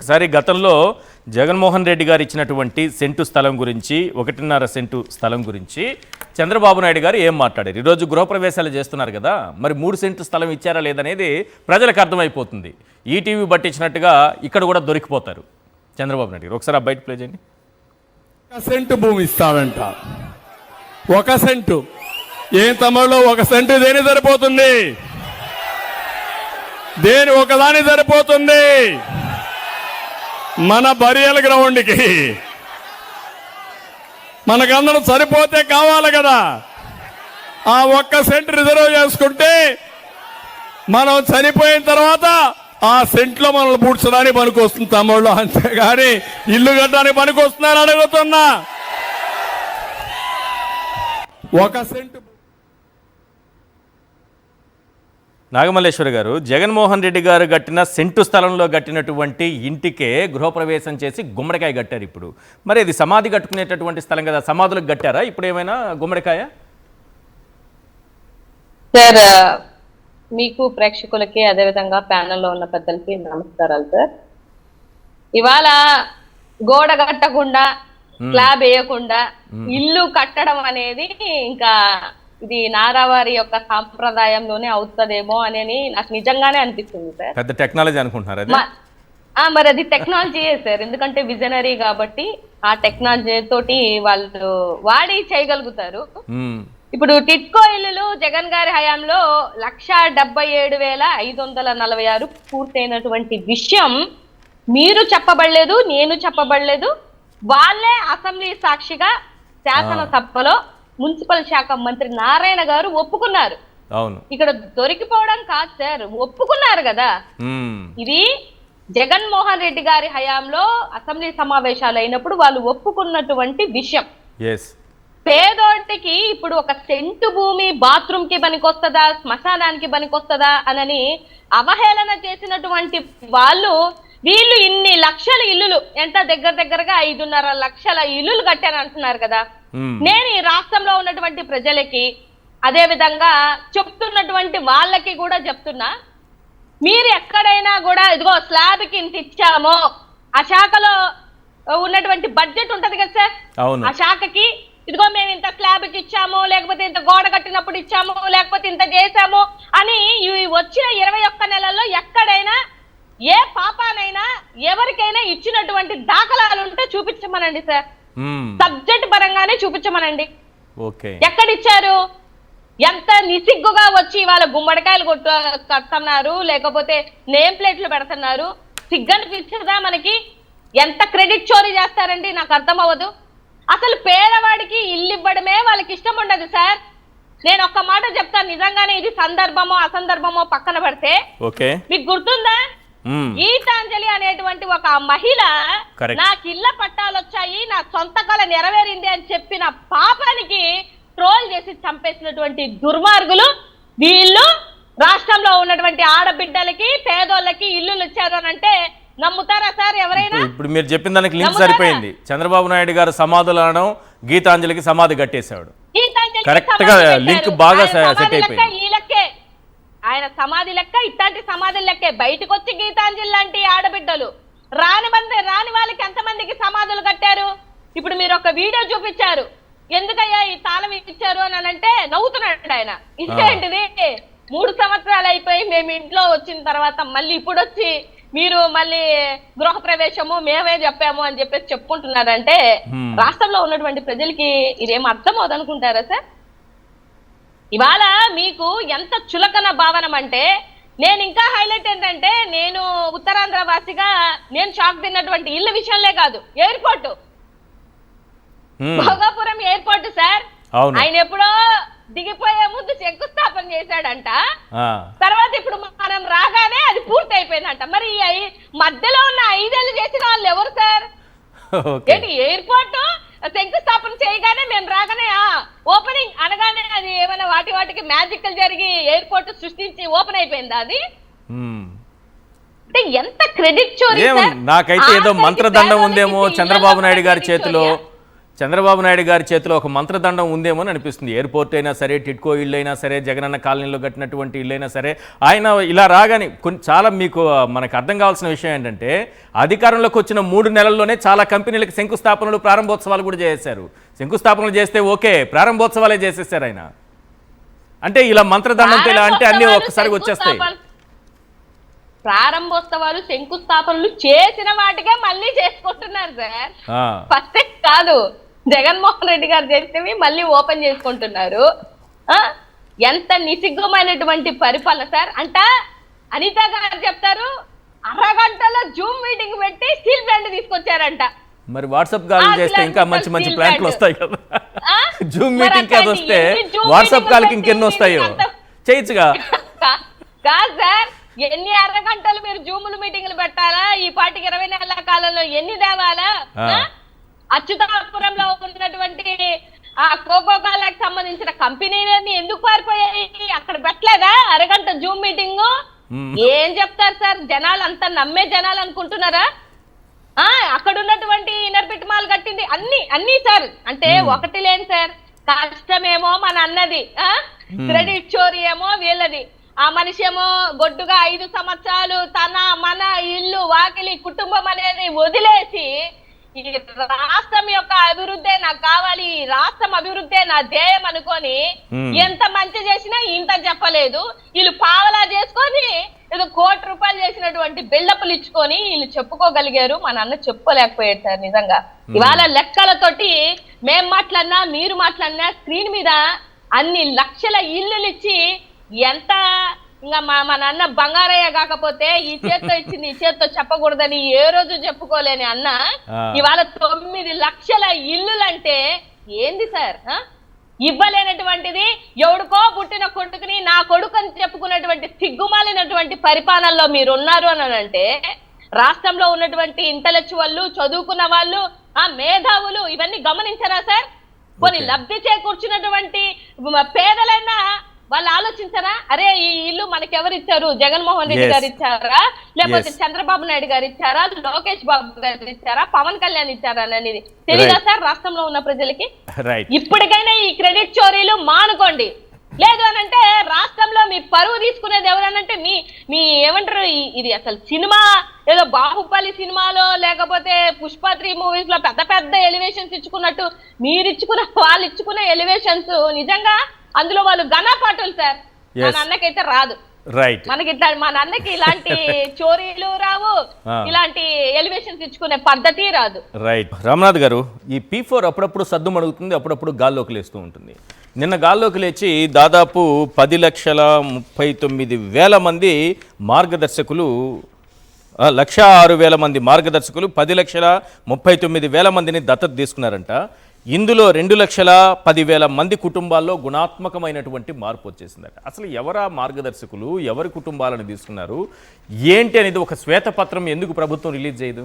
ఒకసారి గతంలో జగన్మోహన్ రెడ్డి గారు ఇచ్చినటువంటి సెంటు స్థలం గురించి 1.5 సెంటు స్థలం గురించి చంద్రబాబు నాయుడు గారు ఏం మాట్లాడారు? ఈరోజు గృహప్రవేశాలు చేస్తున్నారు కదా, మరి 3 సెంటు స్థలం ఇచ్చారా లేదనేది ప్రజలకు అర్థమైపోతుంది. ఈటీవీ పట్టించినట్టుగా ఇక్కడ కూడా దొరికిపోతారు చంద్రబాబు నాయుడు గారు. ఒకసారి బయట ప్లే చేయండి. 1 సెంటు భూమి ఇస్తాడంట. 1 సెంటు ఏం తమ్ముళ్ళు? 1 సెంటు దేని సరిపోతుంది? దేని ఒకదాని సరిపోతుంది? మన బరియల్ గ్రౌండ్కి మనకందరం సరిపోతే కావాలి కదా. ఆ 1 సెంట్ రిజర్వ్ చేసుకుంటే మనం చనిపోయిన తర్వాత ఆ సెంట్లో మనల్ని పూడ్చడానికి పనికొస్తుంది తమ్ముళ్ళు, అంతేగాని ఇల్లు కట్టడానికి పనికొస్తుందని అడుగుతున్నా. 1 సెంటు. నాగమల్లేశ్వర గారు, జగన్మోహన్ రెడ్డి గారు కట్టిన సెంటు స్థలంలో కట్టినటువంటి ఇంటికే గృహప్రవేశం చేసి గుమ్మడికాయ కట్టారు. ఇప్పుడు మరి ఇది సమాధి కట్టుకునేటటువంటి స్థలం కదా, సమాధులకు కట్టారా ఇప్పుడు ఏమైనా గుమ్మడికాయ? సార్, మీకు ప్రేక్షకులకి అదేవిధంగా ప్యానెల్లో ఉన్న పెద్దలకి నమస్కారాలు సార్. ఇవాళ గోడ కట్టకుండా స్లాబ్ వేయకుండా ఇల్లు కట్టడం అనేది ఇంకా ఇది నారావారి యొక్క సాంప్రదాయంలోనే అవుతుందేమో అని నాకు నిజంగానే అనిపిస్తుంది సార్. పెద్ద టెక్నాలజీ అనుకుంటున్నారు. మరి అది టెక్నాలజీయే సార్, ఎందుకంటే విజనరీ కాబట్టి ఆ టెక్నాలజీ తోటి వాళ్ళు వాడి చేయగలుగుతారు. ఇప్పుడు టిట్కో ఇల్లులు జగన్ గారి హయాంలో 1,77,546 పూర్తయినటువంటి విషయం మీరు చెప్పబడలేదు, నేను చెప్పబడలేదు. వాళ్ళే అసెంబ్లీ సాక్షిగా శాసనసభలో మున్సిపల్ శాఖ మంత్రి నారాయణ గారు ఒప్పుకున్నారు. అవును, ఇక్కడ దొరికిపోవడం కాదు సార్, ఒప్పుకున్నారు కదా. ఇది జగన్మోహన్ రెడ్డి గారి హయాంలో అసెంబ్లీ సమావేశాలు అయినప్పుడు వాళ్ళు ఒప్పుకున్నటువంటి విషయం. పేదోటికి ఇప్పుడు 1 సెంటు భూమి బాత్రూమ్ కి పనికొస్తుందా, శ్మశానానికి పనికొస్తుందా అని అవహేళన చేసినటువంటి వీళ్ళు ఇన్ని లక్షల ఇల్లులు, ఎంత దగ్గరగా 5.5 లక్షల ఇల్లులు కట్టాను అంటున్నారు కదా. నేను ఈ రాష్ట్రంలో ఉన్నటువంటి ప్రజలకి అదే విధంగా చెప్తున్నటువంటి వాళ్ళకి కూడా చెప్తున్నా, మీరు ఎక్కడైనా కూడా ఇదిగో స్లాబ్ కి ఇంత ఇచ్చామో, ఆ శాఖలో ఉన్నటువంటి బడ్జెట్ ఉంటది కదా సార్, ఆ శాఖకి ఇదిగో మేము ఇంత స్లాబ్ కి ఇచ్చాము, లేకపోతే ఇంత గోడ కట్టినప్పుడు ఇచ్చాము, లేకపోతే ఇంత చేశాము అని వచ్చిన 21 నెలల్లో ఎక్కడైనా ఏ పాపానైనా ఎవరికైనా ఇచ్చినటువంటి దాఖలాలు ఉంటే చూపించమనండి సార్. సబ్జెక్ట్ పరంగానే చూపించమనండి. ఎక్కడిచ్చారు? ఎంత నిసిగ్గుగా వచ్చి వాళ్ళ గుమ్మడికాయలు కడుతున్నారు, లేకపోతే నేమ్ ప్లేట్లు పెడుతున్నారు. సిగ్గనిపించదా మనకి? ఎంత క్రెడిట్ చోరీ చేస్తారండి, నాకు అర్థం అవ్వదు. అసలు పేదవాడికి ఇల్లు ఇవ్వడమే వాళ్ళకి ఇష్టం ఉండదు సార్. నేను ఒక్క మాట చెప్తాను, నిజంగానే ఇది సందర్భమో అసందర్భమో పక్కన పెడితే, మీకు గుర్తుందా గీతాంజలి అనేటువంటి ఒక మహిళ నాకు ఇళ్ల పట్టాలు వచ్చాయి, నా సొంత కళ నెరవేరింది అని చెప్పిన పాపానికి ట్రోల్ చేసి చంపేసినటువంటి దుర్మార్గులు వీళ్ళు. రాష్ట్రంలో ఉన్నటువంటి ఆడబిడ్డలకి పేదోళ్ళకి ఇల్లులు ఇచ్చారు అని అంటే నమ్ముతారా సార్ ఎవరైనా? ఇప్పుడు మీరు చెప్పిన దానికి లింక్ సరిపోయింది. చంద్రబాబు నాయుడు గారు సమాధులు అనడం, గీతాంజలికి సమాధి కట్టేశాడు. కరెక్ట్ గా లింక్ బాగా సెట్ అయిపోయింది. ఈ లెక్కే ఆయన సమాధి లెక్క, ఇట్లాంటి సమాధుల లెక్కే. బయటకు వచ్చి గీతాంజలి లాంటి ఆడబిడ్డలు రాని వాళ్ళకి ఎంతమందికి సమాధులు కట్టారు? ఇప్పుడు మీరు ఒక వీడియో చూపించారు, ఎందుకయ్యా ఈ తాళం ఇచ్చారు అని అంటే నవ్వుతున్నాడు ఆయన. ఇదేంటిది, 3 సంవత్సరాలు అయిపోయి మేము ఇంట్లో వచ్చిన తర్వాత మళ్ళీ ఇప్పుడు వచ్చి మీరు మళ్ళీ గృహప్రవేశము మేమే చెప్పాము అని చెప్పేసి చెప్పుకుంటున్నారంటే రాష్ట్రంలో ఉన్నటువంటి ప్రజలకి ఇదేం అర్థం అవుదనుకుంటారా సార్? ఇవాళ మీకు ఎంత చులకన భావనం అంటే, నేను ఇంకా హైలైట్ ఏంటంటే, నేను ఉత్తరాంధ్ర వాసిగా నేను షాక్ తిన్నటువంటి ఇళ్ళ విషయంలో కాదు, ఎయిర్పోర్ట్, భోగాపురం ఎయిర్పోర్ట్ సార్. ఆయన ఎప్పుడో దిగిపోయే ముందు శంకుస్థాపన చేశాడంట, తర్వాత ఇప్పుడు మనం రాగానే అది పూర్తి అయిపోయిందంట. మరి మధ్యలో ఉన్న 5 ఏళ్ళు చేసిన వాళ్ళు ఎవరు సార్? ఏంటి ఎయిర్పోర్ట్ శంకుస్థాపన చేయగానే మేము రాగానే ఓపెనింగ్ అనగానే అది ఏమైనా వాటికి మ్యాజికల్ జరిగి ఎయిర్పోర్ట్ సృష్టించి ఓపెన్ అయిపోయిందా? అది అంటే ఎంత క్రెడిట్ చోరీ. నాకైతే ఏదో మంత్రదండం ఉందేమో చంద్రబాబు నాయుడు గారి చేతిలో. చంద్రబాబు నాయుడు గారి చేతిలో ఒక మంత్రదండం ఉందేమో అని అనిపిస్తుంది. ఎయిర్పోర్ట్ అయినా సరే, టిడ్కో ఇల్లు అయినా సరే, జగనన్న కాలనీలో కట్టినటువంటి ఇల్లు అయినా సరే, ఆయన ఇలా రాగానే చాలా మీకు మనకు అర్థం కావాల్సిన విషయం ఏంటంటే, అధికారంలోకి వచ్చిన 3 నెలల్లోనే చాలా కంపెనీలకు శంకుస్థాపనలు, ప్రారంభోత్సవాలు కూడా చేశారు. శంకుస్థాపనలు చేస్తే ఓకే, ప్రారంభోత్సవాలే చేసేసారు ఆయన. అంటే ఇలా మంత్రదండంతో ఇలా అంటే అన్నీ ఒక్కసారి వచ్చేస్తాయి. ప్రారంభోత్సవాలు, శంకుస్థాపనలు చేసిన వాటికే మళ్ళీ చేసుకుంటున్నారు సార్. ఫస్ట్ కాదు, జగన్మోహన్ రెడ్డి గారు చేసినవి మళ్ళీ ఓపెన్ చేసుకుంటున్నారు. ఎంత నిసిగ్గమైనటువంటి పరిపాలన సార్. అంట అనిత గారు చెప్తారు, అరగంటలో జూమ్ మీటింగ్ పెట్టి స్టీల్ ప్లాంట్ తీసుకొచ్చారంట. మరి వాట్సాప్ కాల్ చేస్తే ఇంకా మంచి మంచి ప్లాంట్లు వస్తాయి కదా. జూమ్ మీటింగ్ కాదు వస్తే వాట్సాప్ కాల్కి ఇంకెన్ని వస్తాయో చేయొచ్చుగా. కాదు సార్, ఎన్ని అరగంటలు మీరు జూములు మీటింగ్లు పెట్టాలా? ఈ పాటికి 20 నెలల కాలంలో ఎన్ని దేవాలా? అచ్యుతాపురంలో ఉన్నటువంటి ఆ కోకో కోలాకి సంబంధించిన కంపెనీలన్నీ ఎందుకు పారిపోయాయి? అక్కడ పెట్టలేదా అరగంట జూమ్ మీటింగ్? ఏం చెప్తారు సార్? జనాలు అంతా నమ్మే జనాలు అనుకుంటున్నారా? అక్కడ ఉన్నటువంటి ఇనర్బిట్ మాల్ కట్టింది అన్ని సార్. అంటే ఒకటి లేని సార్, కష్టమేమో మన అన్నది, క్రెడిట్ చోరీ ఏమో వీళ్ళది. ఆ మనిషి ఏమో గొడ్డుగా 5 సంవత్సరాలు తన మన ఇల్లు వాకిలి కుటుంబం అనేది వదిలేసి ఈ రాష్ట్రం యొక్క అభివృద్ధి నాకు కావాలి, ఈ రాష్ట్రం అభివృద్ధి నా ధ్యేయం అనుకొని ఎంత మంచి చేసినా ఇంత చెప్పలేదు. వీళ్ళు పావలా చేసుకొని ఏదో 1 కోటి రూపాయలు చేసినటువంటి బిల్డప్లు ఇచ్చుకొని వీళ్ళు చెప్పుకోగలిగారు. మన అన్న చెప్పుకోలేకపోయాడు సార్. నిజంగా ఇవాళ లెక్కలతోటి మేం మాట్లాడినా మీరు మాట్లాడినా స్క్రీన్ మీద అన్ని లక్షల ఇల్లులు ఇచ్చి ఎంత ఇంకా మా నాన్న బంగారయ్య కాకపోతే ఈ చేత్తో ఇచ్చింది ఈ చేత్తో చెప్పకూడదని ఏ రోజు చెప్పుకోలేని అన్న ఇవాళ 9 లక్షల ఇల్లులంటే ఏంది సార్? ఇవ్వలేనటువంటిది ఎవడుకో పుట్టిన కొడుకుని నా కొడుకు అని చెప్పుకున్నటువంటి సిగ్గుమాలినటువంటి పరిపాలనలో మీరు ఉన్నారు అని అంటే, రాష్ట్రంలో ఉన్నటువంటి ఇంటలెక్చువల్లు, చదువుకున్న వాళ్ళు, మేధావులు ఇవన్నీ గమనించరా సార్? కొన్ని లబ్ధి చేకూర్చున్నటువంటి పేదలైనా వాళ్ళు ఆలోచించారా? అరే ఈ ఇల్లు మనకెవరు ఇచ్చారు? జగన్మోహన్ రెడ్డి గారు ఇచ్చారా, లేకపోతే చంద్రబాబు నాయుడు గారు ఇచ్చారా, లోకేష్ బాబు గారు ఇచ్చారా, పవన్ కళ్యాణ్ ఇచ్చారా అనేది తెలియదా సార్ రాష్ట్రంలో ఉన్న ప్రజలకి? ఇప్పటికైనా ఈ క్రెడిట్ చోరీలు మానుకోండి. లేదు అనంటే రాష్ట్రంలో మీ పరువు తీసుకునేది ఎవరనంటే మీ ఏమంటారు, ఇది అసలు సినిమా ఏదో బాహుబలి సినిమాలో లేకపోతే పుష్ప 3 మూవీస్ లో పెద్ద పెద్ద ఎలివేషన్స్ ఇచ్చుకున్నట్టు మీరు ఇచ్చుకున్న వాళ్ళు ఇచ్చుకున్న ఎలివేషన్స్ నిజంగా అందులో వాళ్ళు ఘనపాటులు సార్. మా నాన్నకైతే రాదు. మనకి ఇట్లా మా నాన్నకి ఇలాంటి చోరీలు రావు, ఇలాంటి ఎలివేషన్స్ ఇచ్చుకునే పద్ధతి రాదు. రైట్. రామనాథ్ గారు, ఈ P4 అప్పుడప్పుడు సద్దు మడుగుతుంది, అప్పుడప్పుడు గాల్లోకి లేస్తూ ఉంటుంది. నిన్న గాల్లోకి లేచి దాదాపు 10,39,000 మంది మార్గదర్శకులు, 1,06,000 మంది మార్గదర్శకులు 10,39,000 మందిని దత్తత తీసుకున్నారంట. ఇందులో 2,10,000 మంది కుటుంబాల్లో గుణాత్మకమైనటువంటి మార్పు వచ్చేసిందట. అసలు ఎవరా మార్గదర్శకులు, ఎవరి కుటుంబాలను తీసుకున్నారు ఏంటి అనేది ఒక శ్వేతపత్రం ఎందుకు ప్రభుత్వం రిలీజ్ చేయదు?